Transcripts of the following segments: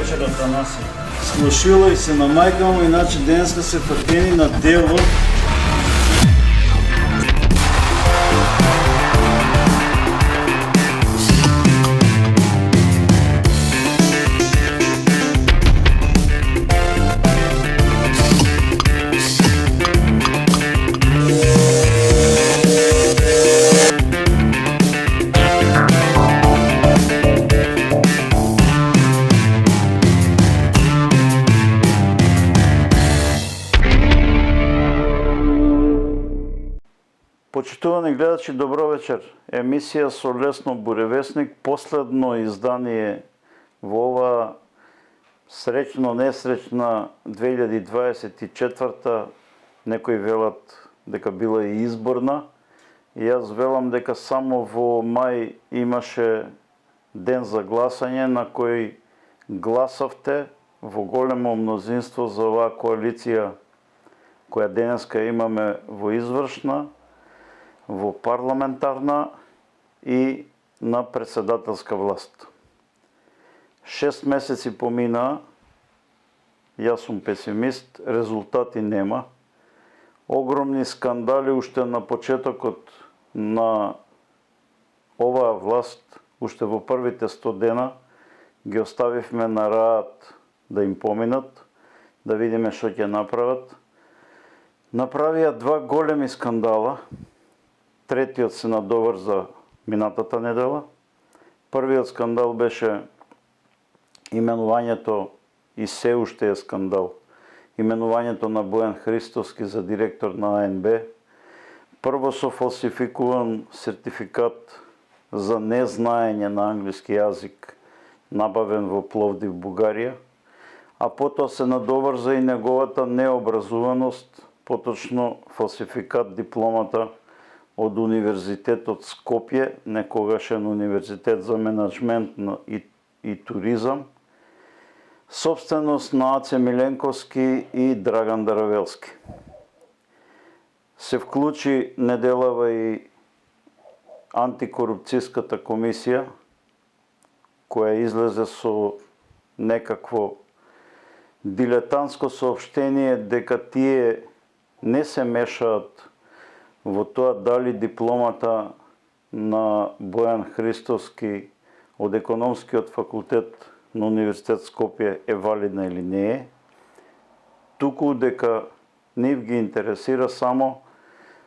вечер, Атанаси. Слушилај се на мајка му, иначе денеска се фатени на дело. Почитувани гледачи, добро вечер. Емисија со Лесно Буревесник, последно издание во ова среќно-несреќна 2024, некои велат дека била и изборна. И јас велам дека само во мај имаше ден за гласање на кој гласавте во големо мнозинство за оваа коалиција која денеска имаме во извршна, во парламентарна и на председателска власт. 6 месеци помина, јас сум песимист, резултати нема. Огромни скандали уште на почетокот на оваа власт, уште во првите 100 дена, ги оставивме на раат да им поминат, да видиме што ќе направат. Направија два големи скандала. Третиот се надоврза минатата недела. Првиот скандал беше именувањето, и се уште е скандал, именувањето на Бојан Христоски за директор на АНБ. Прво со фалсификуван сертификат за незнаење на англиски јазик, набавен во Пловдив, Бугарија, а потоа се надоврза и неговата необразуваност, поточно фалсификат дипломата од Универзитетот Скопје, некогашен Универзитет за менеджмент и туризам, собственост на Аце Миленковски и Драган Даравелски. Се вклучи неделава и антикорупцијската комисија, која излезе со некакво дилетантско соопштение дека тие не се мешаат во тоа дали дипломата на Бојан Христоски од економскиот факултет на Универзитет Скопје е валидна или не е, туку дека нив ги интересира само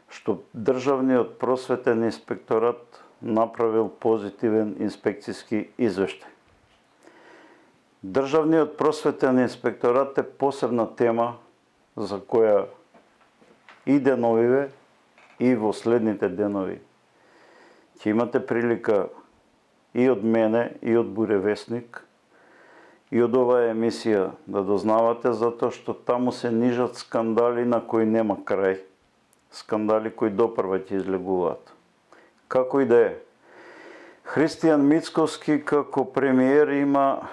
што Државниот просветен инспекторат направил позитивен инспекцијски извештај. Државниот просветен инспекторат е посебна тема за која и деновиве и во следните денови ќе имате прилика и од мене, и од Буревесник, и од оваа емисија да дознавате, затоа што таму се нижат скандали на кои нема крај. Скандали кои допрва ќе излегуваат. Како и да е, Христијан Мицковски како премиер има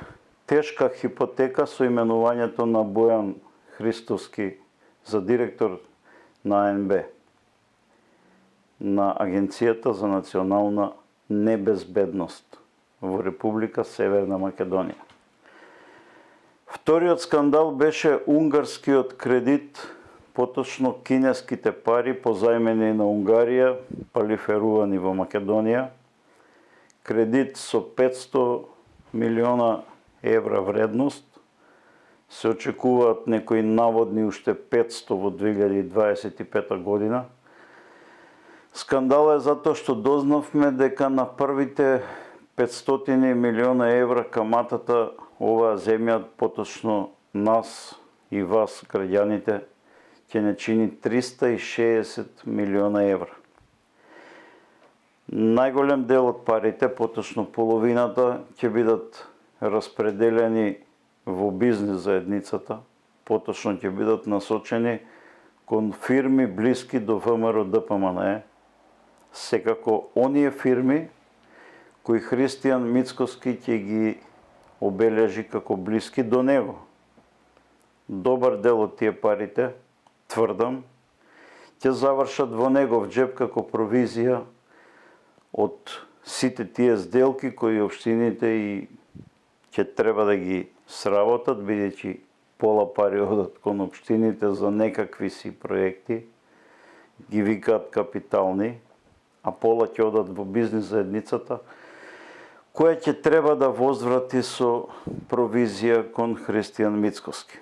тешка хипотека со именувањето на Бојан Христоски за директор на АНБ, на Агенцијата за национална небезбедност во Република Северна Македонија. Вториот скандал беше унгарскиот кредит, поточно кинеските пари позајмени на Унгарија, палиферувани во Македонија. Кредит со 500 милиона евра вредност. Се очекуваат некои наводни уште 500 во 2025 година. Скандал е затоа што дознавме дека на првите 500 милиона евра каматата оваа земја, поточно нас и вас, граѓаните, ќе не чини 360 милиона евра. Најголем дел од парите, поточно половината, ќе бидат распределени во бизнес заедницата, поточно ќе бидат насочени кон фирми блиски до ВМРО ДПМНЕ, секако оние фирми кои Христијан Мицковски ќе ги обележи како блиски до него. Добар дел од тие парите, тврдам, ќе завршат во негов джеб како провизија од сите тие сделки кои општините и ќе треба да ги сработат, бидејќи пола пари одат кон општините за некакви си проекти, ги викаат капитални, а пола ќе одат во бизнис заедницата, која ќе треба да возврати со провизија кон Христијан Мицкоски.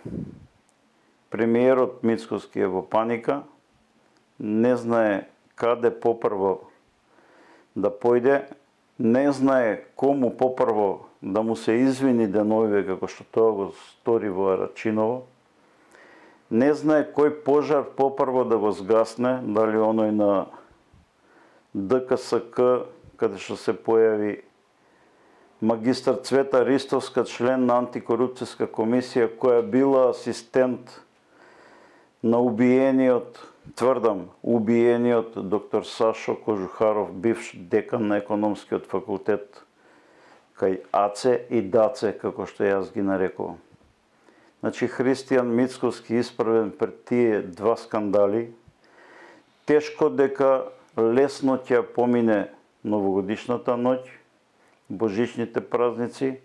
Премиерот Мицкоски е во паника, не знае каде попрво да појде, не знае кому попрво да му се извини деновиве како што тоа го стори во Арачиново, не знае кој пожар попрво да го згасне, дали оној на ДКСК, каде што се појави магистар Цвета Ристовска, член на антикорупцијска комисија, која била асистент на убиениот, тврдам, убиениот доктор Сашо Кожухаров, бивш декан на економскиот факултет кај АЦЕ и ДАЦЕ, како што јас ги нарекувам. Значи, Христијан Мицкоски исправен пред тие два скандали, тешко дека лесно ќе помине новогодишната ноќ, божичните празници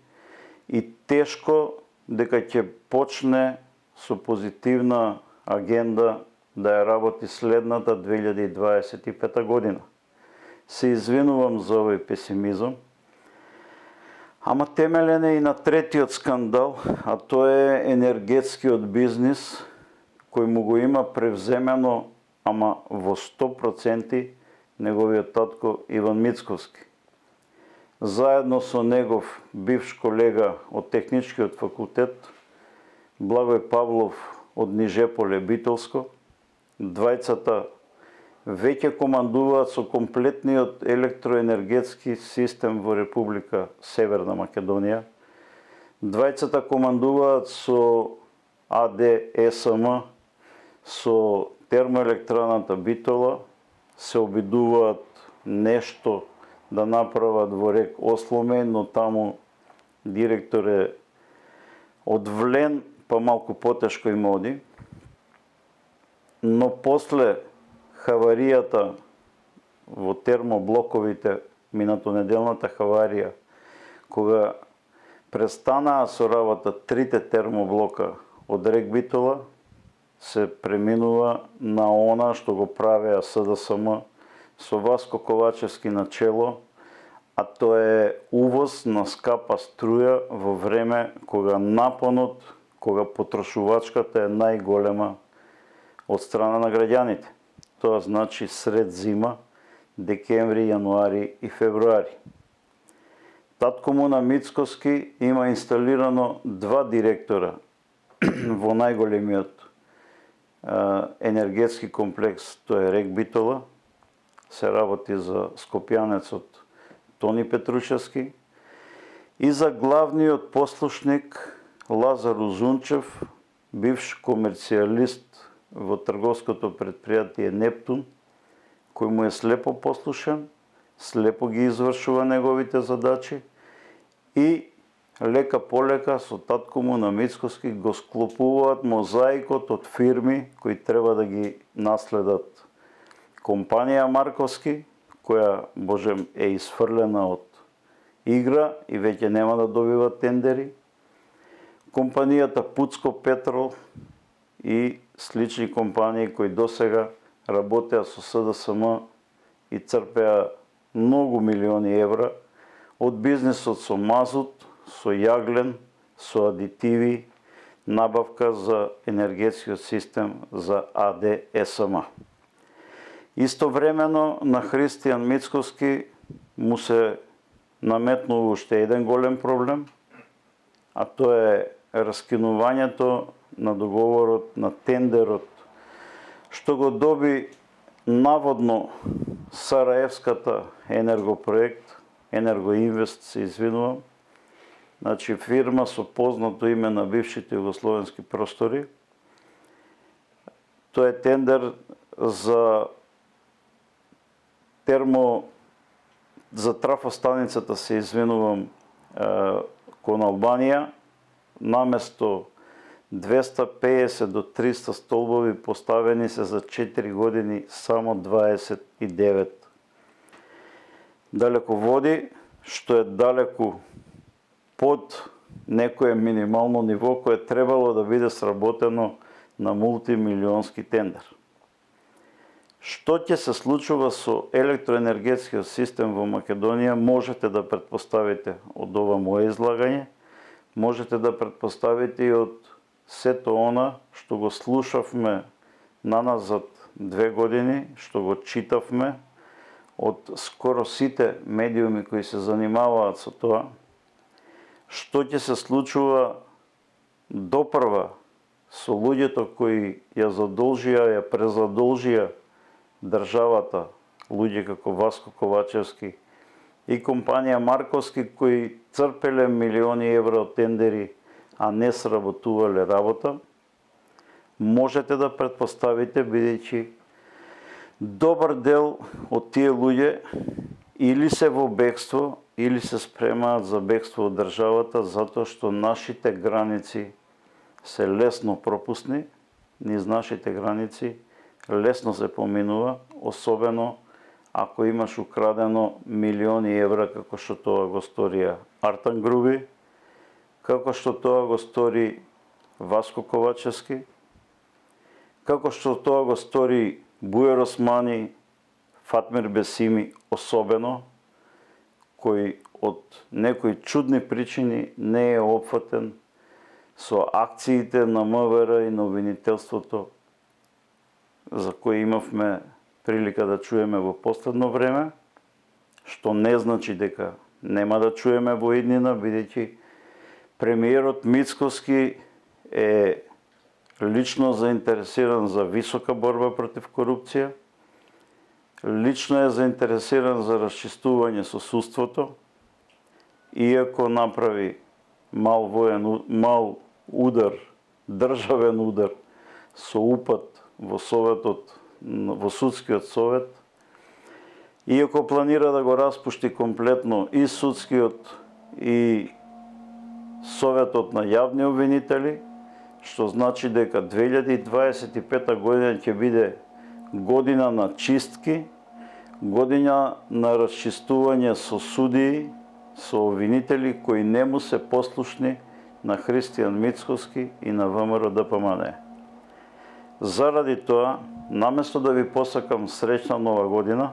и тешко дека ќе почне со позитивна агенда да ја работи следната 2025 година. Се извинувам за овој песимизам, ама темелен е и на третиот скандал, а тоа е енергетскиот бизнис, кој му го има превземено, ама во 100% неговиот татко Иван Мицкоски. Заедно со негов бивш колега од техничкиот факултет, Благој Павлов од Нижеполе Битолско, двајцата веќе командуваат со комплетниот електроенергетски систем во Република Северна Македонија. Двајцата командуваат со АДСМ, со термоелектраната Битола, се обидуваат нешто да направат во рек Осломен, но таму директор е одвлен, па малку потешко им оди. Но после хаваријата во термоблоковите, минатонеделната хаварија, кога престанаа со работа трите термоблока од рек Битола, се преминува на она што го правеа СДСМ со Васко Ковачевски на чело, а тоа е увоз на скапа струја во време кога напонот, кога потрошувачката е најголема од страна на граѓаните. Тоа значи сред зима, декември, јануари и февруари. Татко му на Мицкоски има инсталирано два директора во најголемиот енергетски комплекс, тоа е рек Битола, се работи за скопјанецот Тони Петрушевски и за главниот послушник Лазар Узунчев, бивш комерцијалист во трговското предпријатие Нептун, кој му е слепо послушен, слепо ги извршува неговите задачи и лека полека со татко му на Мицкоски го склопуваат мозаикот од фирми кои треба да ги наследат компанија Марковски, која, божем, е изфрлена од игра и веќе нема да добива тендери, компанијата Пуцко Петрол и слични компании кои досега работеа со СДСМ и црпеа многу милиони евра од бизнисот со мазут, со јаглен, со адитиви, набавка за енергетскиот систем за АДСМ. Истовремено на Христијан Мицкоски му се наметнува уште еден голем проблем, а тоа е раскинувањето на договорот, на тендерот, што го доби наводно Сараевската енергопроект, Енергоинвест, се извинувам, значи фирма со познато име на бившите југословенски простори. Тоа е тендер за трафостаницата, се извинувам, кон Албанија, наместо 250 до 300 столбови поставени се за 4 години само 29. Далеководи, што е далеку под некое минимално ниво кое требало да биде сработено на мултимилионски тендер. Што ќе се случува со електроенергетскиот систем во Македонија, можете да претпоставите од ова мое излагање, можете да претпоставите и од сето она што го слушавме наназад 2 години, што го читавме од скоро сите медиуми кои се занимаваат со тоа, што ќе се случува допрва со луѓето кои ја задолжија, ја презадолжија државата, луѓе како Васко Ковачевски и компанија Марковски кои црпеле милиони евра од тендери, а не сработувале работа, можете да претпоставите бидејќи добар дел од тие луѓе или се во бегство, или се спремаат за бегство од државата, затоа што нашите граници се лесно пропусни, низ нашите граници лесно се поминува, особено ако имаш украдено милиони евра, како што тоа го сторија Артан Груби, како што тоа го стори Васко Ковачевски, како што тоа го стори Бујар Османи, Фатмир Бесими особено, кој од некои чудни причини не е опфатен со акциите на МВР и на обвинителството, за кои имавме прилика да чуеме во последно време, што не значи дека нема да чуеме во иднина, бидејќи премиерот Мицкоски е лично заинтересиран за висока борба против корупција, лично е заинтересиран за расчистување со судството, иако направи мал удар, државен удар со упад во советот, во судскиот совет, иако планира да го распушти комплетно и судскиот и советот на јавни обвинители, што значи дека 2025 година ќе биде година на чистки, година на расчистување со судии, со обвинители кои не му се послушни на Христијан Мицкоски и на ВМРО ДПМН. Заради тоа, наместо да ви посакам среќна нова година,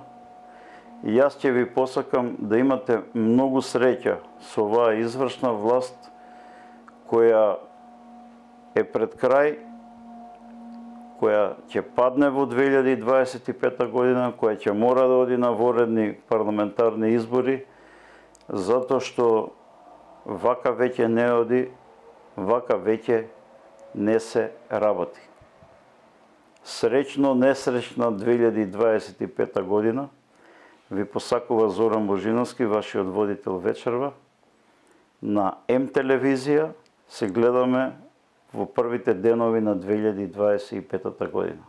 јас ќе ви посакам да имате многу среќа со оваа извршна власт која е пред крај, која ќе падне во 2025 година, која ќе мора да оди на воредни парламентарни избори, затоа што вака веќе не оди, вака веќе не се работи. Среќно несреќна 2025 година ви посакува Зоран Божиновски, вашиот водител вечерва. На М телевизија се гледаме во првите денови на 2025 година.